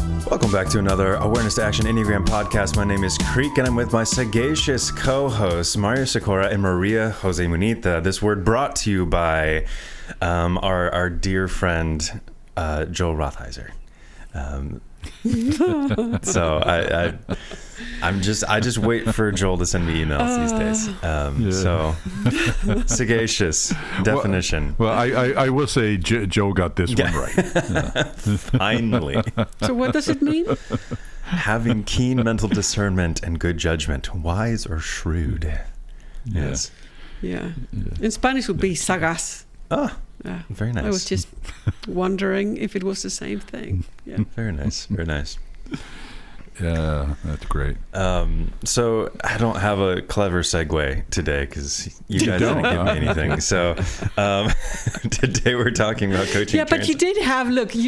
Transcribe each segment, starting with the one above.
Welcome back to another Awareness to Action Enneagram podcast. My name is Creek, and I'm with my sagacious co-hosts, María, Sikora, and María, José, Munita. This word brought to you by our dear friend, Joel Rothheiser. So I just wait for Joel to send me emails these days. So sagacious definition. Well, I will say Joel got this one right. Finally. So what does it mean? Having keen mental discernment and good judgment, wise or shrewd. Yes. Yeah. In Spanish would be sagaz. Oh, yeah. Very nice. I was just wondering if it was the same thing. Yeah. Very nice. Very nice. Yeah, that's great. So I don't have a clever segue today because you guys didn't give me anything. So today we're talking about coaching. Yeah, but you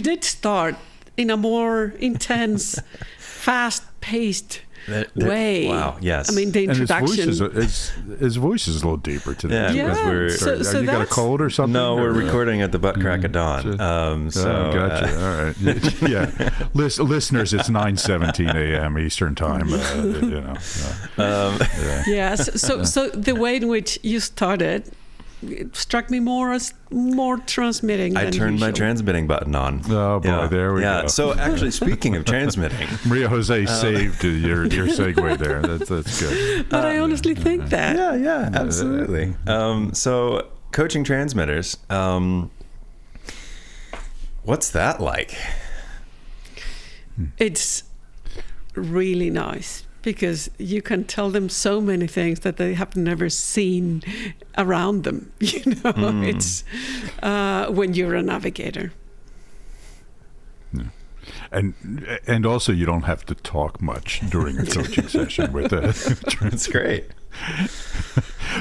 did start in a more intense, fast-paced way. Wow, yes. I mean, the introduction. And his voice is a little deeper today. Yeah. Because you got a cold or something? No, we're recording at the butt crack of dawn. Gotcha. All right. Yeah. Listeners, it's 9:17 a.m. Eastern time. So the way in which you started, it struck me more as more transmitting. I turned my transmitting button on. Oh boy, there we go. So actually, speaking of transmitting, María José saved your segue there. That's good. But I honestly think that. Yeah, absolutely. So coaching transmitters, what's that like? It's really nice. Because you can tell them so many things that they have never seen around them. It's when you're a navigator. Yeah. And also you don't have to talk much during a coaching session with That's great.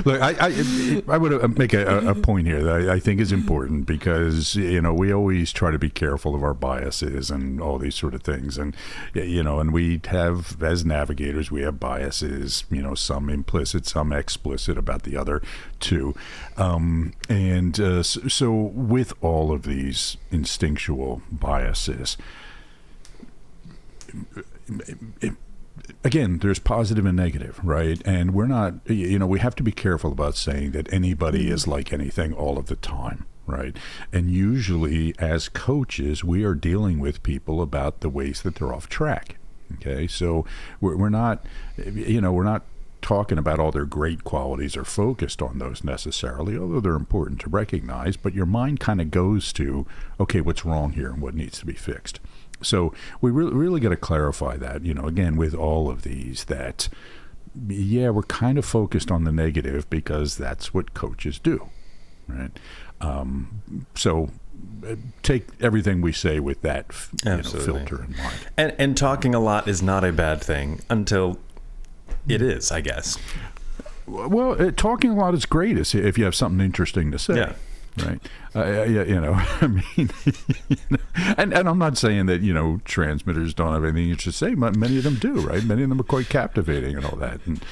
Look, I would make a point here that I think is important because, we always try to be careful of our biases and all these sort of things. And, and we have, as navigators, we have biases, some implicit, some explicit about the other two. So with all of these instinctual biases, again, there's positive and negative, right? And we're not, we have to be careful about saying that anybody is like anything all of the time, right? And usually as coaches, we are dealing with people about the ways that they're off track, okay? So we're not, we're not talking about all their great qualities or focused on those necessarily, although they're important to recognize, but your mind kind of goes to, okay, what's wrong here and what needs to be fixed. So we really got to clarify that, again, with all of these, that, we're kind of focused on the negative because that's what coaches do, right? So take everything we say with that filter in mind. And talking a lot is not a bad thing until it is, I guess. Well, talking a lot is great if you have something interesting to say. Yeah. Right. I mean, and I'm not saying that, transmitters don't have anything you should say. Many of them do, right? Many of them are quite captivating and all that. And,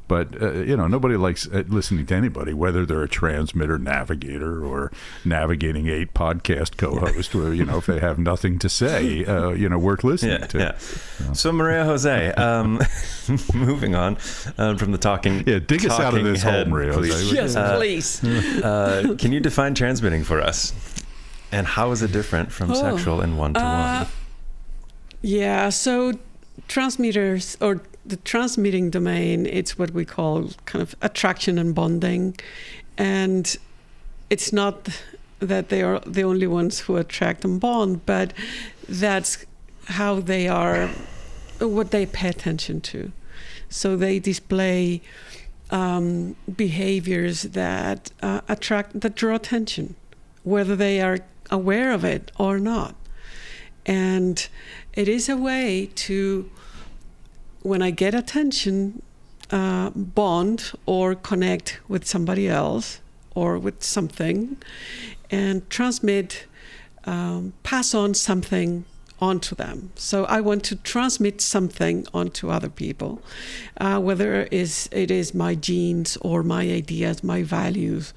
but, nobody likes listening to anybody, whether they're a transmitter, navigator, or navigating 8 podcast co-host, where, if they have nothing to say, worth listening to. Yeah. So, María José, moving on from the talking. Yeah, dig us out of this hole, María José. Yes, please. Can you define transmitting for us? And how is it different from sexual and one-to-one? So transmitters, or the transmitting domain, it's what we call kind of attraction and bonding. And it's not that they are the only ones who attract and bond, but that's how they are, what they pay attention to. So they display behaviors that that draw attention, whether they are aware of it or not. And it is a way to, when I get attention, bond or connect with somebody else or with something, and transmit, pass on something onto them. So I want to transmit something onto other people, whether it is my genes or my ideas, my values,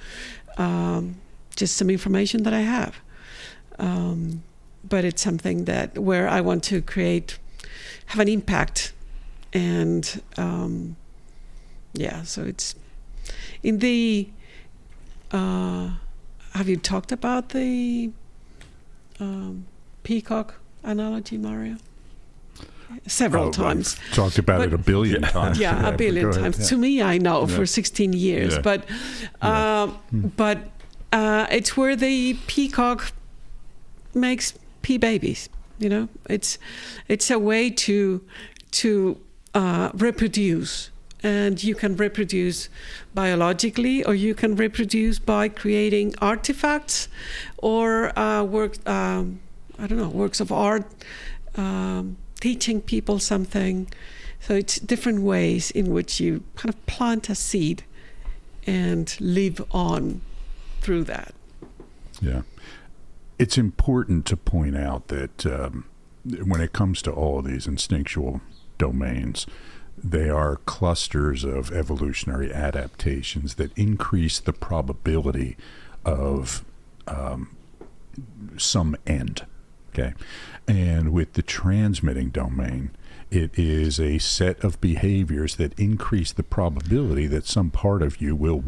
just some information that I have. but it's something that where I want to have an impact. And so it's in the have you talked about the peacock analogy, Mario? Several times. I've talked about it a billion times. Yeah, a billion times. Yeah. To me, I know for 16 years, but it's where the peacock makes pea babies. It's a way to reproduce, and you can reproduce biologically, or you can reproduce by creating artifacts or works of art, teaching people something. So it's different ways in which you kind of plant a seed and live on through that. Yeah. It's important to point out that when it comes to all of these instinctual domains, they are clusters of evolutionary adaptations that increase the probability of some end. Okay. And with the transmitting domain, it is a set of behaviors that increase the probability that some part of you will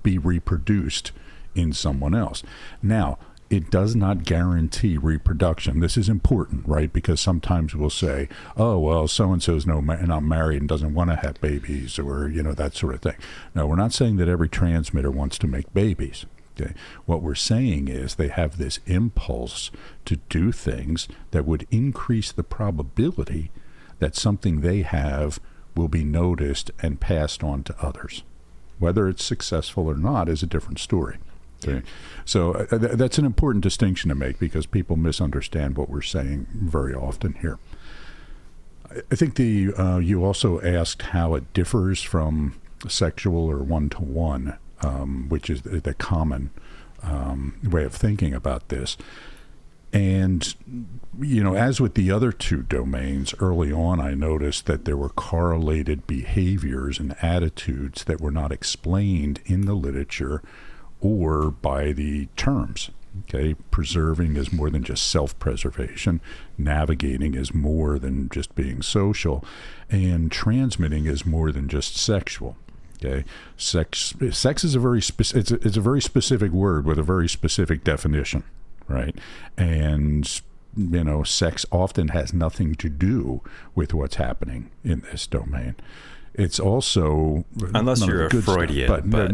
be reproduced in someone else. Now, it does not guarantee reproduction. This is important, right? Because sometimes we'll say, oh, well, so-and-so's not married and doesn't want to have babies, or, that sort of thing. No, we're not saying that every transmitter wants to make babies. Okay. What we're saying is they have this impulse to do things that would increase the probability that something they have will be noticed and passed on to others. Whether it's successful or not is a different story. Okay. So that's an important distinction to make, because people misunderstand what we're saying very often here. I think you also asked how it differs from sexual or one-to-one, which is the common way of thinking about this. And, as with the other two domains, early on I noticed that there were correlated behaviors and attitudes that were not explained in the literature or by the terms. Okay, preserving is more than just self-preservation. Navigating is more than just being social, and transmitting is more than just sexual. Okay, sex is a very it's a very specific word with a very specific definition, right? And sex often has nothing to do with what's happening in this domain. It's also, unless you're a Freudian, stuff, but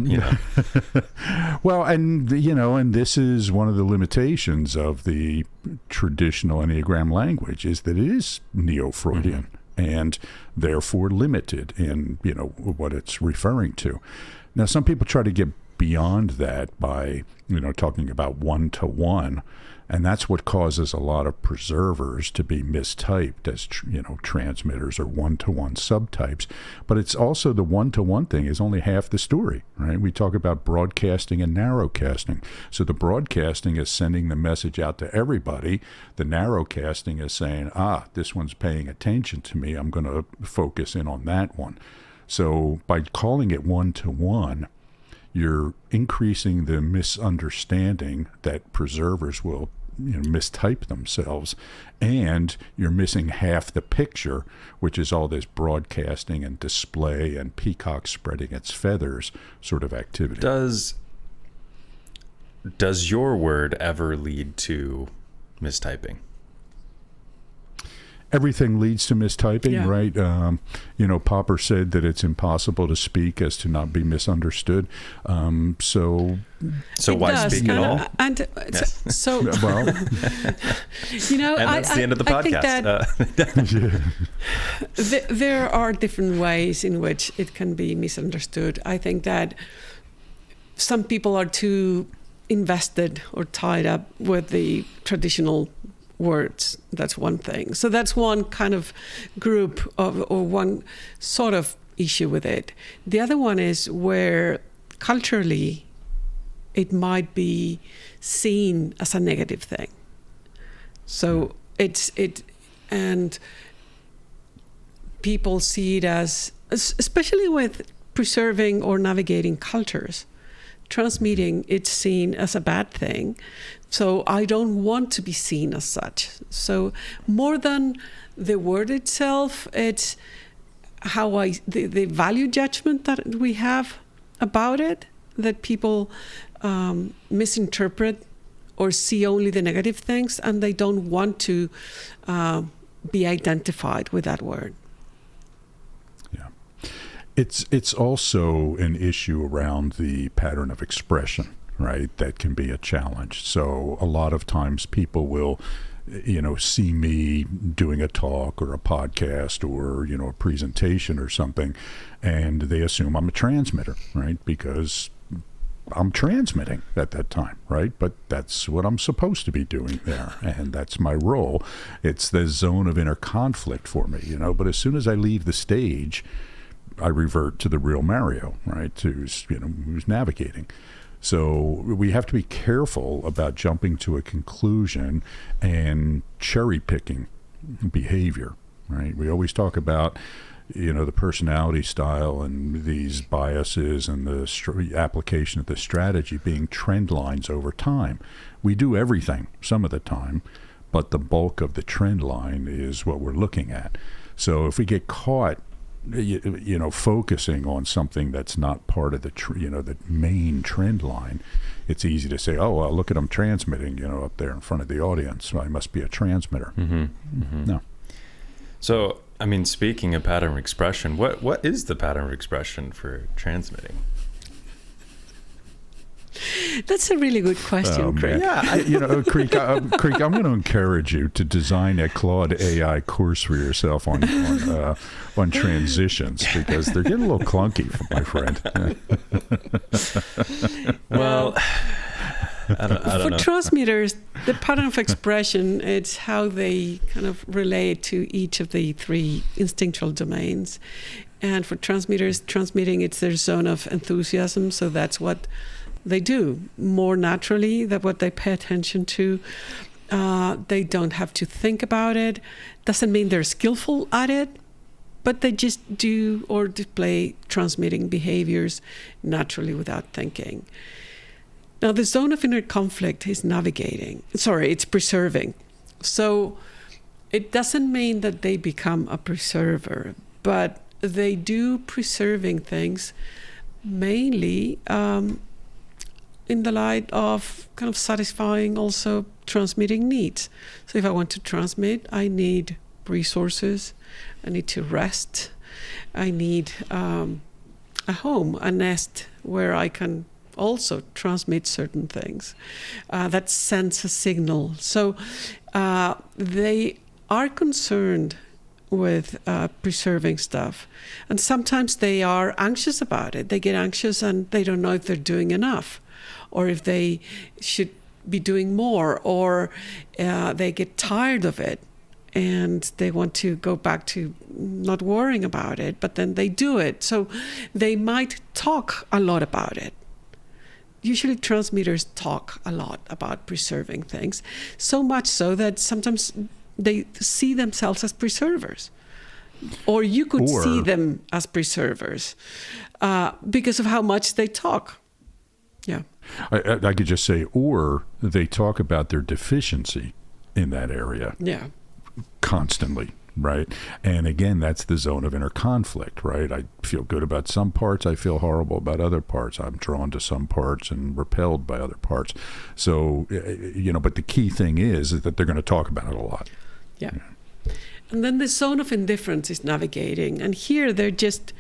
well, and this is one of the limitations of the traditional Enneagram language, is that it is neo-Freudian. Mm-hmm. And therefore limited in what it's referring to. Now, some people try to get beyond that by talking about one-to-one, and that's what causes a lot of preservers to be mistyped as transmitters or one-to-one subtypes. But it's also the one-to-one thing is only half the story, right? We talk about broadcasting and narrowcasting. So the broadcasting is sending the message out to everybody. The narrowcasting is saying, this one's paying attention to me. I'm going to focus in on that one. So by calling it one-to-one, you're increasing the misunderstanding that preservers will mistype themselves, and you're missing half the picture, which is all this broadcasting and display and peacock spreading its feathers sort of activity. Does your word ever lead to mistyping? Everything leads to mistyping, right? Popper said that it's impossible to speak as to not be misunderstood. So why speak at all? And so, well, and that's the end of the podcast. I think that there are different ways in which it can be misunderstood. I think that some people are too invested or tied up with the traditional words. That's one thing. So that's one kind of group or one sort of issue with it. The other one is where culturally it might be seen as a negative thing. So and people see it as, especially with preserving or navigating cultures, transmitting, it's seen as a bad thing. So I don't want to be seen as such. So more than the word itself, it's how the value judgment that we have about it, that people misinterpret or see only the negative things, and they don't want to be identified with that word. Yeah. It's also an issue around the pattern of expression, right? That can be a challenge. So a lot of times people will, see me doing a talk or a podcast or, a presentation or something, and they assume I'm a transmitter, right? Because I'm transmitting at that time, right? But that's what I'm supposed to be doing there, and that's my role. It's the zone of inner conflict for me, But as soon as I leave the stage, I revert to the real Mario, right? Who's navigating. So we have to be careful about jumping to a conclusion and cherry picking behavior, right? We always talk about the personality style and these biases and the application of the strategy being trend lines over time. We do everything some of the time, but the bulk of the trend line is what we're looking at. So if we get caught, focusing on something that's not part of the, the main trend line, it's easy to say, oh, well, look at them transmitting, up there in front of the audience. Well, I must be a transmitter. Mm-hmm. Mm-hmm. No. So, speaking of pattern of expression, what is the pattern of expression for transmitting? That's a really good question, Creek. Yeah, Creek, I'm going to encourage you to design a Claude AI course for yourself on transitions, because they're getting a little clunky, my friend. Well, I don't know. For transmitters, the pattern of expression, it's how they kind of relate to each of the three instinctual domains. And for transmitters, transmitting, it's their zone of enthusiasm. So that's what they do more naturally, that what they pay attention to. They don't have to think about it. Doesn't mean they're skillful at it, but they just do or display transmitting behaviors naturally without thinking. Now, the zone of inner conflict is it's preserving. So it doesn't mean that they become a preserver, but they do preserving things mainly in the light of kind of satisfying also transmitting needs. So if I want to transmit, I need resources, I need to rest, I need a home, a nest where I can also transmit certain things. That sends a signal. So they are concerned with preserving stuff. And sometimes they are anxious about it. They get anxious and they don't know if they're doing enough, or if they should be doing more, or they get tired of it and they want to go back to not worrying about it, but then they do it. So they might talk a lot about it. Usually transmitters talk a lot about preserving things, so much so that sometimes they see themselves as preservers. Or you could see them as preservers because of how much they talk. Yeah. I could just say, or they talk about their deficiency in that area. Yeah. Constantly. Right. And again, that's the zone of inner conflict, right? I feel good about some parts. I feel horrible about other parts. I'm drawn to some parts and repelled by other parts. So, but the key thing is that they're going to talk about it a lot. Yeah. And then the zone of indifference is navigating. And here they're just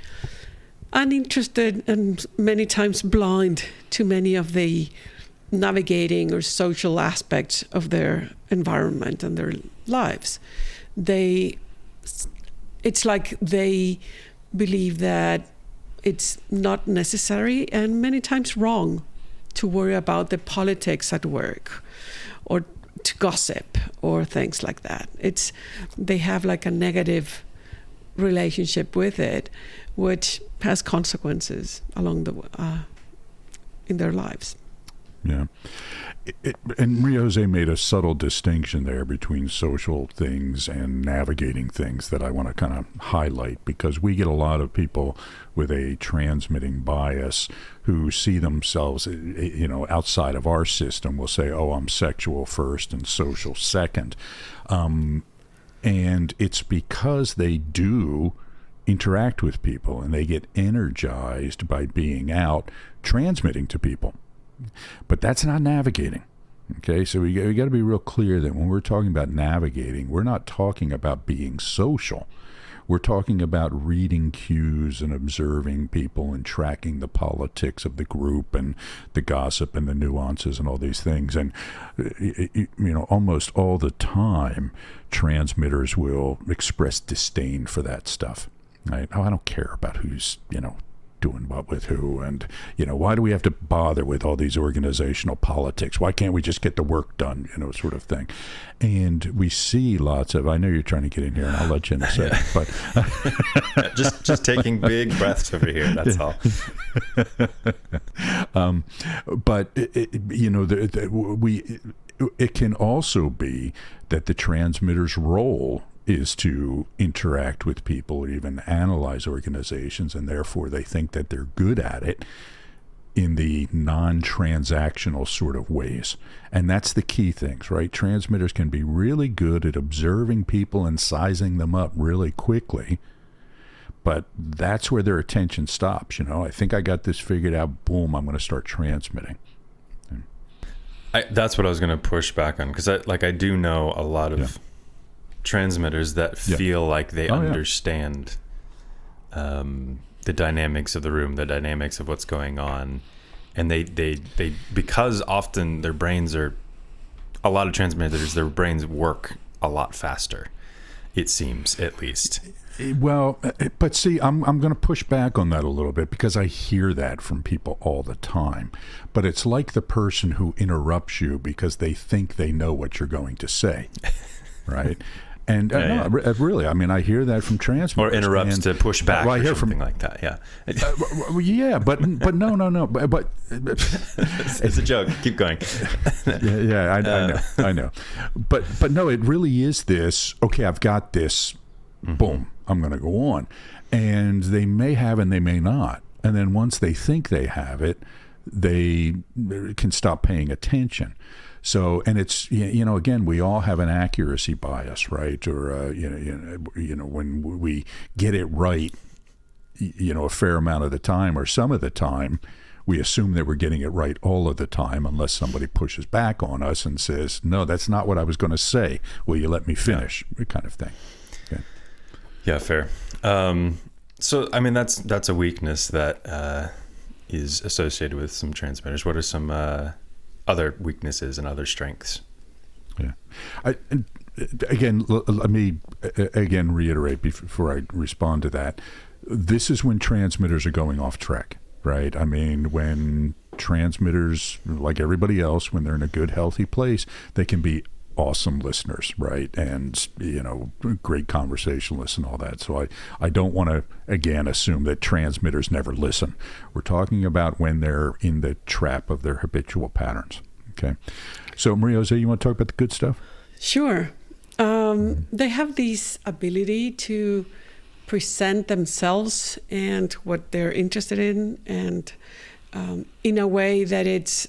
uninterested and many times blind to many of the navigating or social aspects of their environment and their lives. It's like they believe that it's not necessary and many times wrong to worry about the politics at work or to gossip or things like that. They have like a negative relationship with it, which has consequences along in their lives. Yeah. And Maria Jose made a subtle distinction there between social things and navigating things that I want to kind of highlight, because we get a lot of people with a transmitting bias who see themselves, outside of our system will say, oh, I'm sexual first and social second. And it's because they do interact with people and they get energized by being out transmitting to people. But that's not navigating. Okay, so we got to be real clear that when we're talking about navigating, we're not talking about being social. We're talking about reading cues and observing people and tracking the politics of the group and the gossip and the nuances and all these things. And, almost all the time, transmitters will express disdain for that stuff. Right? Oh, I don't care about who's, doing what with who, and why do we have to bother with all these organizational politics? Why can't we just get the work done, sort of thing. And we see lots of, I know you're trying to get in here and I'll let you in a second, but just taking big breaths over here, that's all. But it can also be that the transmitter's role is to interact with people or even analyze organizations, and therefore they think that they're good at it in the non-transactional sort of ways. And that's the key things, right? Transmitters can be really good at observing people and sizing them up really quickly, but that's where their attention stops. I think I got this figured out, boom, I'm going to start transmitting. That's what I was going to push back on, because I do know a lot of transmitters that feel like they understand the dynamics of the room, the dynamics of what's going on, and they because often their brains are, a lot of transmitters, their brains work a lot faster, it seems, at least. Well, but see, I'm going to push back on that a little bit, because I hear that from people all the time. But it's like the person who interrupts you because they think they know what you're going to say, right? And really, I mean, I hear that from transmitters. Or interrupts to push back, or something like that. Yeah. But no. But it's a joke. Keep going. I know. But no, it really is this. Okay, I've got this. Mm-hmm. Boom, I'm going to go on, and they may have and they may not. And then once they think they have it, they can stop paying attention. So, and it's, again, we all have an accuracy bias, right? Or, when we get it right, a fair amount of the time or some of the time, we assume that we're getting it right all of the time, unless somebody pushes back on us and says, no, that's not what I was going to say. Will you let me finish? Kind of thing. Okay. Yeah, fair. So, I mean, that's a weakness that is associated with some transmitters. What are some other weaknesses and other strengths? Yeah. Let me reiterate before I respond to that. This is when transmitters are going off track, right? I mean, when transmitters, like everybody else, when they're in a good, healthy place, they can be awesome listeners, right? And, great conversationalists and all that. So I don't want to, again, assume that transmitters never listen. We're talking about when they're in the trap of their habitual patterns. Okay. So, Maria Jose, you want to talk about the good stuff? Sure. They have this ability to present themselves and what they're interested in, and in a way that it's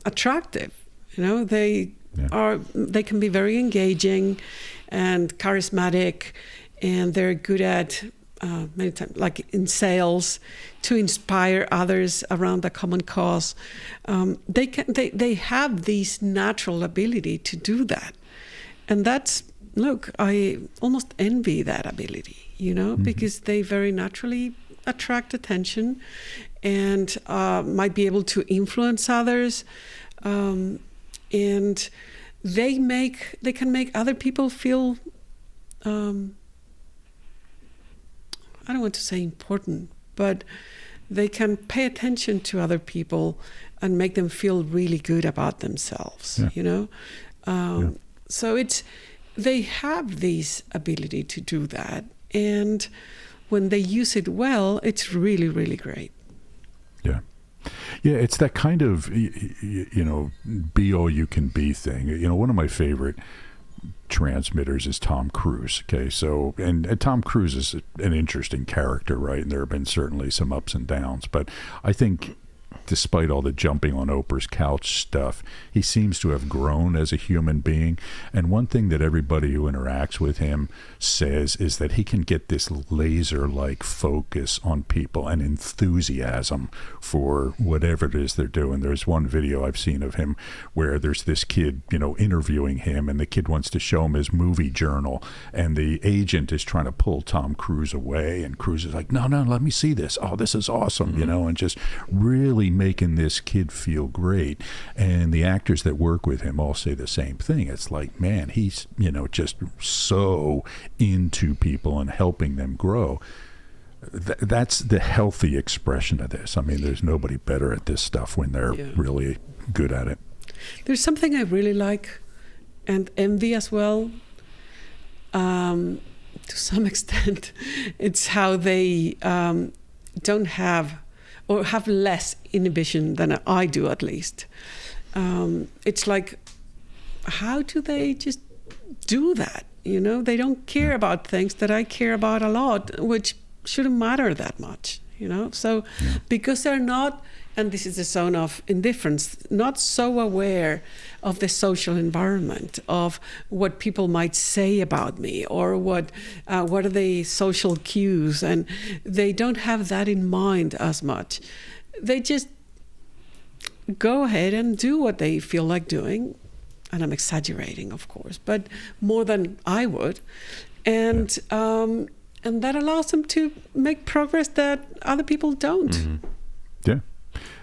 attractive. They can be very engaging and charismatic, and they're good at many times, like in sales, to inspire others around a common cause. They have this natural ability to do that, and I almost envy that ability, mm-hmm. because they very naturally attract attention and might be able to influence others. And they can make other people feel, I don't want to say important, but they can pay attention to other people and make them feel really good about themselves, So they have this ability to do that. And when they use it well, it's really, really great. Yeah. Yeah, it's that kind of, be all you can be thing. One of my favorite transmitters is Tom Cruise. Okay, so and Tom Cruise is an interesting character, right? And there have been certainly some ups and downs, but I think despite all the jumping on Oprah's couch stuff, he seems to have grown as a human being. And one thing that everybody who interacts with him says is that he can get this laser-like focus on people and enthusiasm for whatever it is they're doing. There's one video I've seen of him where there's this kid, interviewing him, and the kid wants to show him his movie journal, and the agent is trying to pull Tom Cruise away, and Cruise is like, no, let me see this. Oh, this is awesome, and just really making this kid feel great. And the actors that work with him all say the same thing. It's like, man, he's, just so into people and helping them grow. That's the healthy expression of this. I mean, there's nobody better at this stuff when they're really good at it. There's something I really like and envy as well. To some extent, it's how they don't have or have less inhibition than I do, at least. It's like, how do they just do that? They don't care about things that I care about a lot, which shouldn't matter that much, So because they're not, and this is the zone of indifference, not so aware of the social environment, of what people might say about me, or what are the social cues, and they don't have that in mind as much. They just go ahead and do what they feel like doing, and I'm exaggerating, of course, but more than I would, and that allows them to make progress that other people don't. Mm-hmm. Yeah.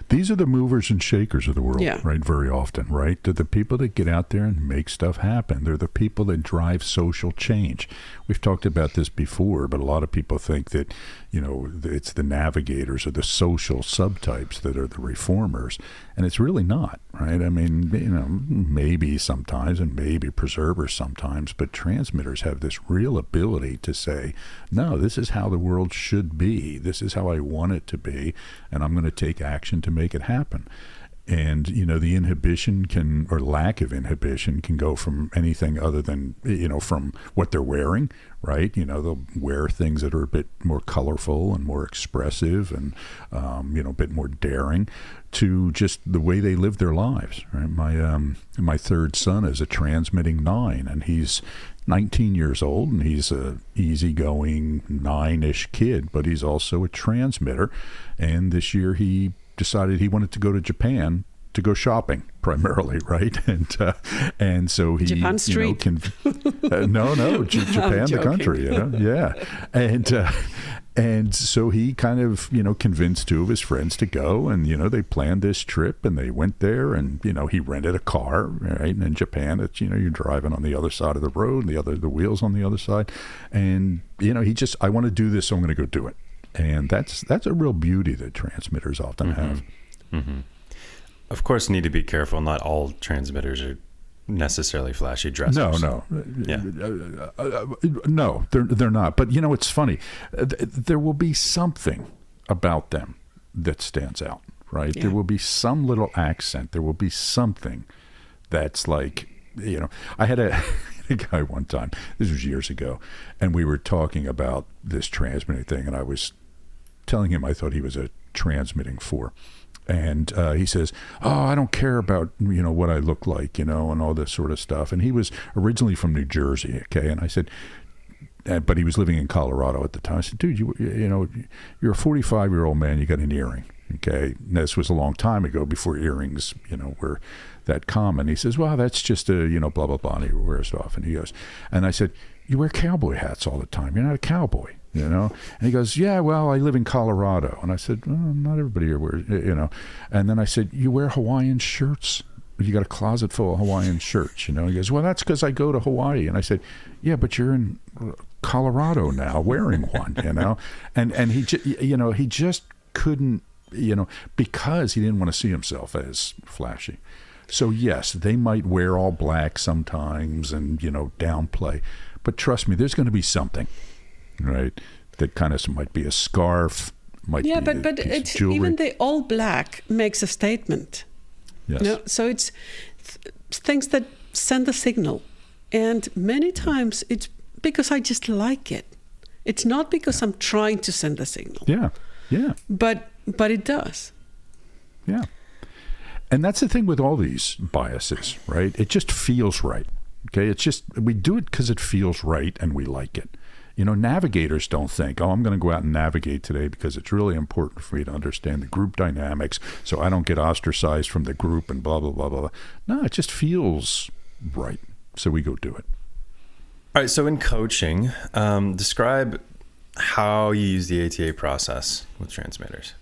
These are the movers and shakers of the world, right? Very often, right? They're the people that get out there and make stuff happen. They're the people that drive social change. We've talked about this before, but a lot of people think that, it's the navigators or the social subtypes that are the reformers. And it's really not, right? I mean, maybe sometimes and maybe preservers sometimes, but transmitters have this real ability to say, no, this is how the world should be. This is how I want it to be. And I'm going to take action to make it happen. And, the inhibition or lack of inhibition can go from anything other than, from what they're wearing, right? They'll wear things that are a bit more colorful and more expressive and, a bit more daring, to just the way they live their lives, right? My third son is a transmitting 9, and he's 19 years old, and he's a easygoing 9-ish kid, but he's also a transmitter. And this year he decided he wanted to go to Japan to go shopping primarily, right? And so he Japan Street. No, Japan the country, yeah. And so he kind of convinced 2 of his friends to go, and they planned this trip, and they went there, and he rented a car, right? And in Japan, it's you're driving on the other side of the road, and the wheels on the other side, and he just, I want to do this, so I'm going to go do it. And that's a real beauty that transmitters often have. Mm-hmm. Of course, need to be careful. Not all transmitters are necessarily flashy dressers. No. No, they're not. But it's funny. There will be something about them that stands out, right? Yeah. There will be some little accent. There will be something that's like, I had a guy one time, this was years ago, and we were talking about this transmitting thing, and I was telling him I thought he was a transmitting 4. And he says, oh, I don't care about, what I look like, and all this sort of stuff. And he was originally from New Jersey, okay? And I said, but he was living in Colorado at the time. I said, dude, you're a 45-year-old man, you got an earring, okay? And this was a long time ago before earrings, were that common. He says, well, that's just a, blah, blah, blah, and he wears it off. And he goes, and I said, you wear cowboy hats all the time. You're not a cowboy. And he goes, yeah, well, I live in Colorado. And I said, well, not everybody here wears, And then I said, you wear Hawaiian shirts? You got a closet full of Hawaiian shirts, He goes, well, that's because I go to Hawaii. And I said, yeah, but you're in Colorado now wearing one, And he, he just couldn't, because he didn't want to see himself as flashy. So, yes, they might wear all black sometimes and, downplay. But trust me, there's going to be something. Right, that kind of might be a scarf, might yeah, be but a piece of it's jewelry. even the all black makes a statement. Yes. You know? So it's things that send a signal, and many times it's because I just like it. It's not because I'm trying to send a signal. Yeah. Yeah. But it does. Yeah. And that's the thing with all these biases, right? It just feels right. Okay. It's just, we do it because it feels right and we like it. You know, navigators don't think, oh, I'm going to go out and navigate today because it's really important for me to understand the group dynamics so I don't get ostracized from the group and blah, blah, blah, blah, blah. No, it just feels right. So we go do it. All right. So in coaching, describe how you use the ATA process with transmitters.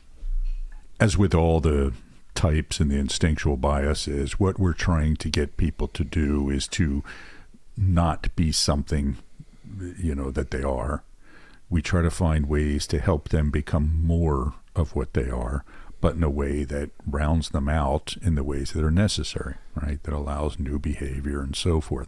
As with all the types and the instinctual biases, what we're trying to get people to do is to not be something, you know, that they are. We try to find ways to help them become more of what they are, but in a way that rounds them out in the ways that are necessary, right? That allows new behavior and so forth.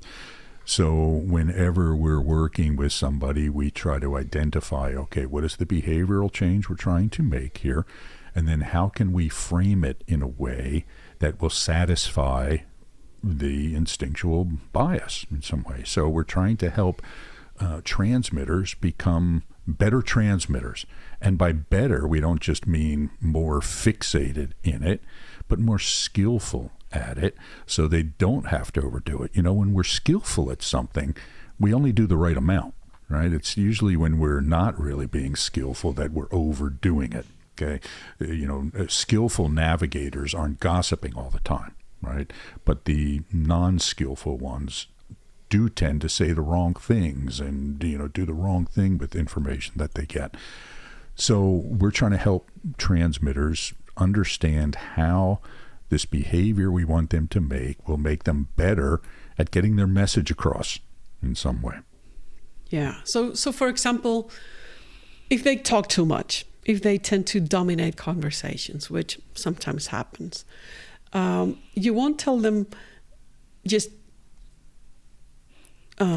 So whenever we're working with somebody, we try to identify, okay, what is the behavioral change we're trying to make here? And then how can we frame it in a way that will satisfy the instinctual bias in some way? So we're trying to help transmitters become better transmitters. And by better, we don't just mean more fixated in it, but more skillful at it so they don't have to overdo it. You know, when we're skillful at something, we only do the right amount, right? It's usually when we're not really being skillful that we're overdoing it. Okay, you know, skillful navigators aren't gossiping all the time, right? But the non-skillful ones do tend to say the wrong things and, you know, do the wrong thing with information that they get. So we're trying to help transmitters understand how this behavior we want them to make will make them better at getting their message across in some way. Yeah. So for example, if they talk too much, if they tend to dominate conversations, which sometimes happens, you won't tell them just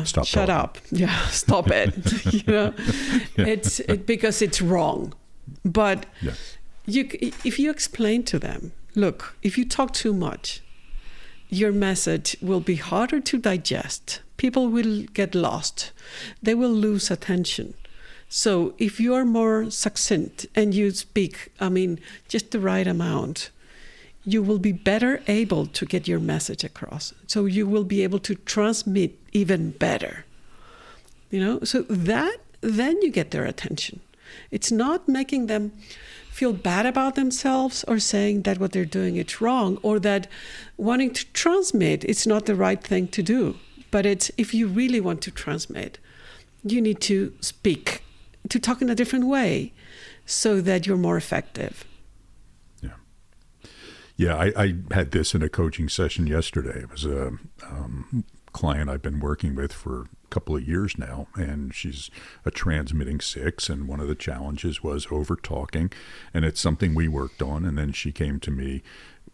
Stop shut talking. up. Yeah, stop it. You know, it's because it's wrong. But Yeah. if you explain to them, look, if you talk too much, your message will be harder to digest. People will get lost. They will lose attention. So if you are more succinct and you speak, just the right amount, you will be better able to get your message across. So you will be able to transmit even better. You know, so then you get their attention. It's not making them feel bad about themselves or saying that what they're doing is wrong or that wanting to transmit it's not the right thing to do. But it's if you really want to transmit, you need to speak, to talk in a different way so that you're more effective. Yeah, I had this in a coaching session yesterday. It was a client I've been working with for a couple of years now, and she's a transmitting 6, and one of the challenges was over-talking, and it's something we worked on, and then she came to me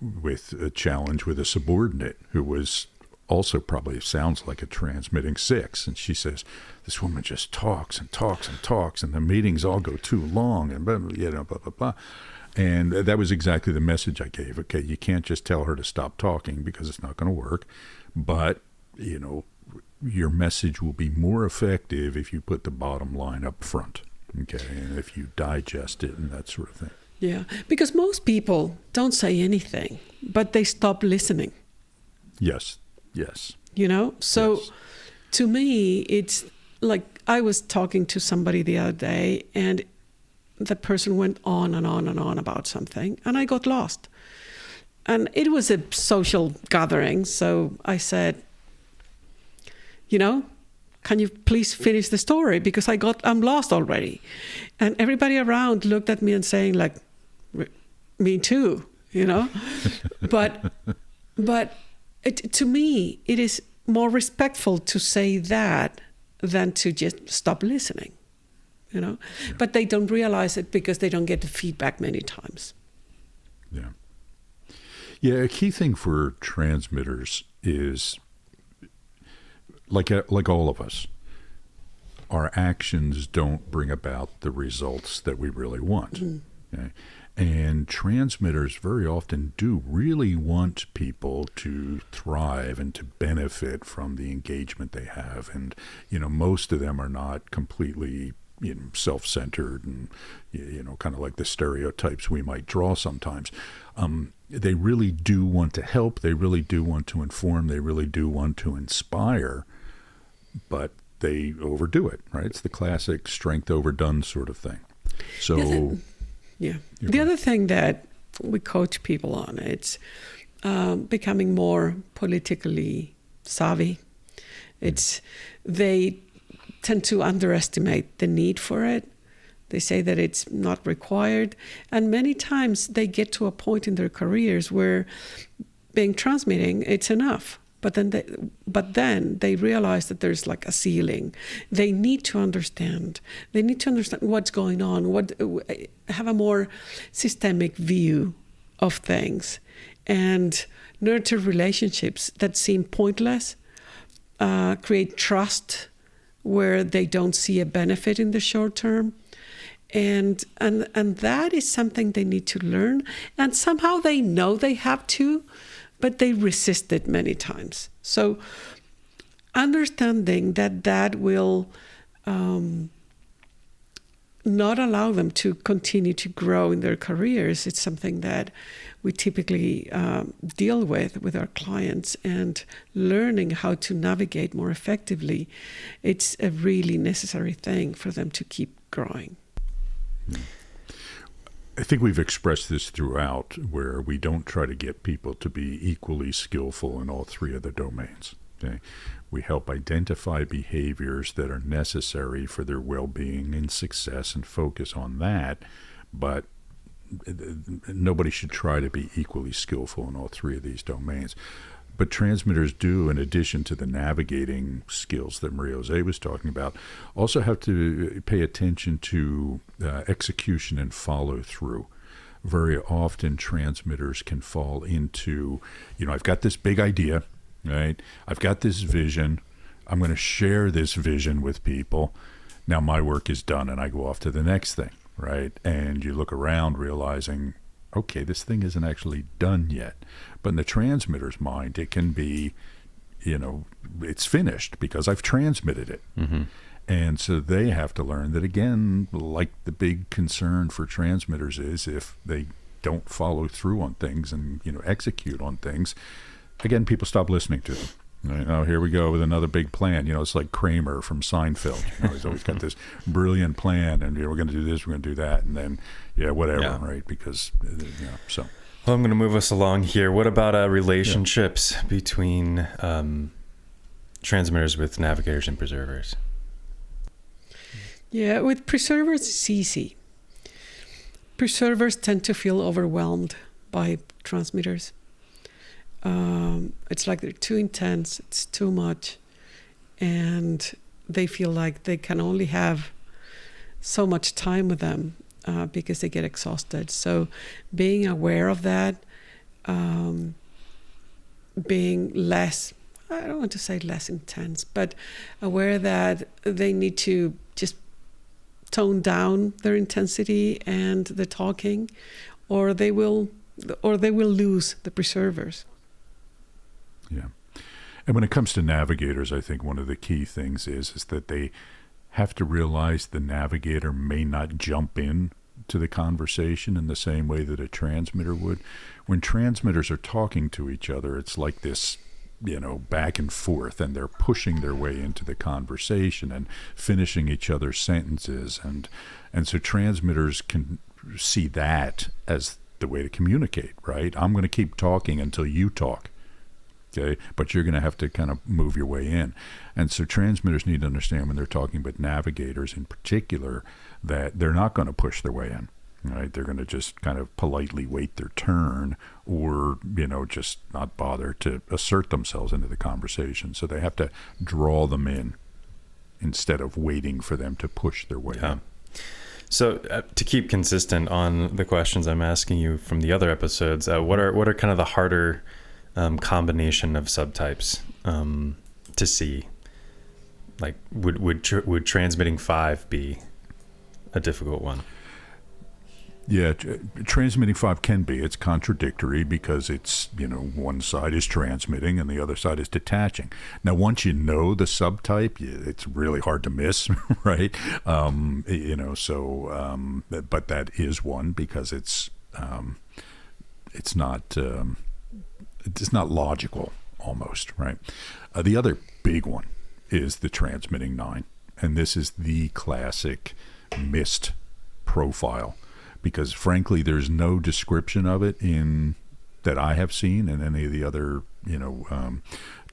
with a challenge with a subordinate who was also probably sounds like a transmitting 6, and she says, this woman just talks and talks and talks, and the meetings all go too long, and blah, blah, blah, blah. And that was exactly the message I gave. Okay, you can't just tell her to stop talking because it's not going to work. But, you know, your message will be more effective if you put the bottom line up front. Okay, and if you digest it and that sort of thing. Yeah, because most people don't say anything, but they stop listening. Yes. You know, so yes. To me, it's like I was talking to somebody the other day and the person went on and on and on about something, and I got lost. And it was a social gathering, so I said, you know, can you please finish the story? Because I'm lost already. And everybody around looked at me and saying like, me too, you know? but to me, it is more respectful to say that than to just stop listening. You know, but they don't realize it because they don't get the feedback many times. Yeah. A key thing for transmitters is, like all of us, our actions don't bring about the results that we really want. Okay? And transmitters very often do really want people to thrive and to benefit from the engagement they have. And, most of them are not completely self-centered and, kind of like the stereotypes we might draw sometimes. They really do want to help. They really do want to inform. They really do want to inspire, but they overdo it, right? It's the classic strength overdone sort of thing. So, the other thing that we coach people on, it's becoming more politically savvy. They tend to underestimate the need for it. They say that it's not required. And many times they get to a point in their careers where being transmitting, it's enough. But then they realize that there's like a ceiling. They need to understand. They need to understand what's going on, have a more systemic view of things, and nurture relationships that seem pointless, create trust where they don't see a benefit in the short term. And that is something they need to learn. And somehow they know they have to, but they resist it many times. So understanding that will not allow them to continue to grow in their careers, it's something that we typically deal with our clients, and learning how to navigate more effectively, it's a really necessary thing for them to keep growing. I think we've expressed this throughout, where we don't try to get people to be equally skillful in all three of the domains. Okay? We help identify behaviors that are necessary for their well-being and success and focus on that, but nobody should try to be equally skillful in all three of these domains. But transmitters do, in addition to the navigating skills that Maria Jose was talking about, also have to pay attention to execution and follow through. Very often transmitters can fall into, I've got this big idea, right? I've got this vision. I'm going to share this vision with people. Now my work is done and I go off to the next thing, right? And you look around realizing, okay, this thing isn't actually done yet. But in the transmitter's mind, it can be, it's finished because I've transmitted it. Mm-hmm. And so they have to learn that, again, like the big concern for transmitters is if they don't follow through on things and, execute on things, again, people stop listening to them. Oh, here we go with another big plan. It's like Kramer from Seinfeld. He's always got this brilliant plan, and we're going to do this, we're going to do that, and then, whatever, right? Because, so. Well, I'm going to move us along here. What about relationships between transmitters with navigators and preservers? Yeah, with preservers, it's easy. Preservers tend to feel overwhelmed by transmitters. It's like they're too intense, it's too much, and they feel like they can only have so much time with them because they get exhausted. So being aware of that, being less, I don't want to say less intense, but aware that they need to just tone down their intensity and the talking, or they will lose the preservers. Yeah. And when it comes to navigators, I think one of the key things is that they have to realize the navigator may not jump in to the conversation in the same way that a transmitter would. When transmitters are talking to each other, it's like this, back and forth, and they're pushing their way into the conversation and finishing each other's sentences. And so transmitters can see that as the way to communicate, right? I'm going to keep talking until you talk. Okay, but you're going to have to kind of move your way in. And so transmitters need to understand when they're talking about navigators in particular that they're not going to push their way in, right? They're going to just kind of politely wait their turn or, just not bother to assert themselves into the conversation. So they have to draw them in instead of waiting for them to push their way in. So to keep consistent on the questions I'm asking you from the other episodes, what are kind of the harder combination of subtypes to see? Like would transmitting 5 be a difficult one? Yeah, transmitting 5 can be. It's contradictory because it's, one side is transmitting and the other side is detaching. Now, once you know the subtype, it's really hard to miss, right? But that is one because it's not logical almost, right? The other big one is the transmitting 9, and this is the classic missed profile. Because frankly, there's no description of it that I have seen in any of the other,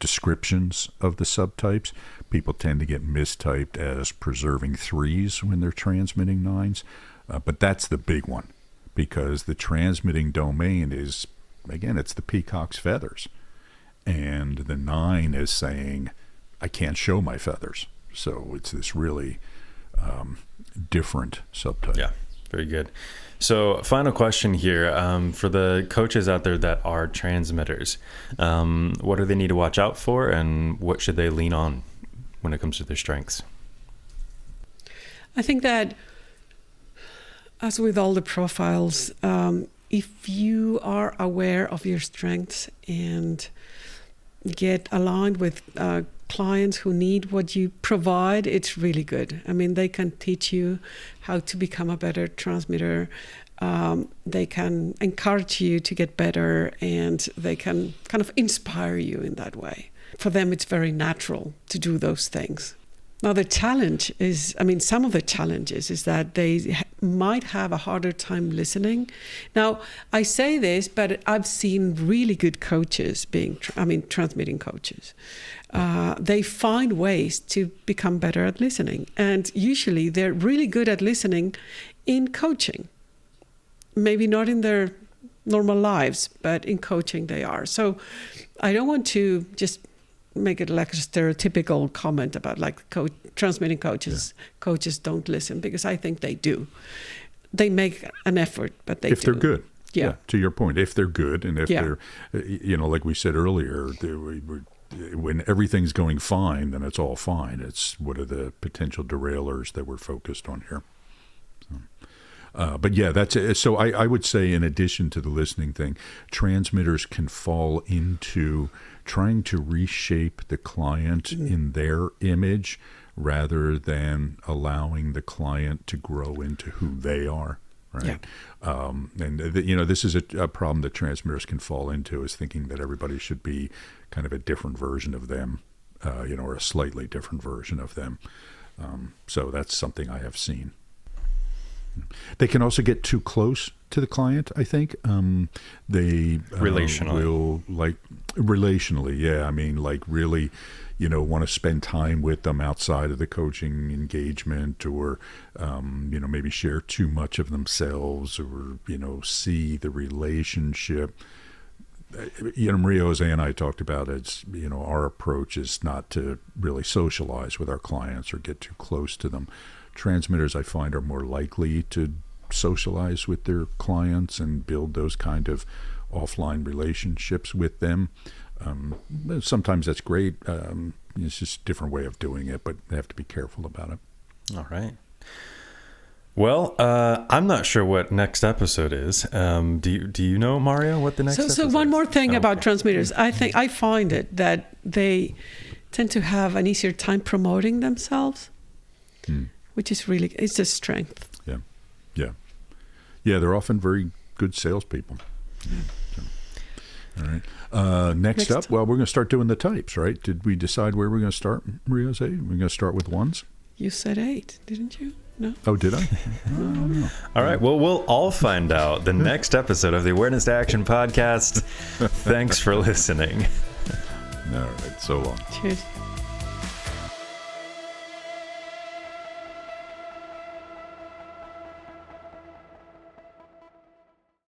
descriptions of the subtypes. People tend to get mistyped as preserving 3s when they're transmitting 9s. But that's the big one, because the transmitting domain is, again, it's the peacock's feathers. And the 9 is saying, I can't show my feathers. So it's this really different subtype. Yeah. Very good. So final question here, for the coaches out there that are transmitters, what do they need to watch out for, and what should they lean on when it comes to their strengths? I think that, as with all the profiles, if you are aware of your strengths and get aligned with clients who need what you provide, it's really good. I mean, they can teach you how to become a better transmitter. They can encourage you to get better, and they can kind of inspire you in that way. For them, it's very natural to do those things. Now, the challenge is, some of the challenges is that they might have a harder time listening. Now, I say this, but I've seen really good coaches transmitting coaches. They find ways to become better at listening. And usually they're really good at listening in coaching. Maybe not in their normal lives, but in coaching they are. So I don't want to just make it like a stereotypical comment about transmitting coaches. Yeah. Coaches don't listen, because I think they do. They make an effort, but if they're good. Yeah. To your point, if they're good, and if they're, like we said earlier, when everything's going fine, then it's all fine. It's what are the potential derailers that we're focused on here. But yeah, that's it. So I would say, in addition to the listening thing, transmitters can fall into trying to reshape the client in their image rather than allowing the client to grow into who they are. Right. Yeah. This is a problem that transmitters can fall into, is thinking that everybody should be kind of a different version of them, or a slightly different version of them. So that's something I have seen. They can also get too close to the client, I think. They will relationally, yeah. Really, want to spend time with them outside of the coaching engagement, or, maybe share too much of themselves, or, see the relationship. Maria, Jose, and I talked about it. Our approach is not to really socialize with our clients or get too close to them. Transmitters, I find, are more likely to socialize with their clients and build those kind of offline relationships with them. Sometimes that's great. It's just a different way of doing it, but they have to be careful about it. All right. Well, I'm not sure what next episode is. Do you know, Maria, what the next episode is? So one more thing about transmitters. I find it that they tend to have an easier time promoting themselves. Which is it's a strength. Yeah. They're often very good salespeople. All right. Next up, well, we're going to start doing the types, right? Did we decide where we're going to start, Maria? We're going to start with 1s? You said 8, didn't you? No. Oh, did I? No. All right. Well, we'll all find out the next episode of the Awareness to Action podcast. Thanks for listening. All right. So long. Cheers.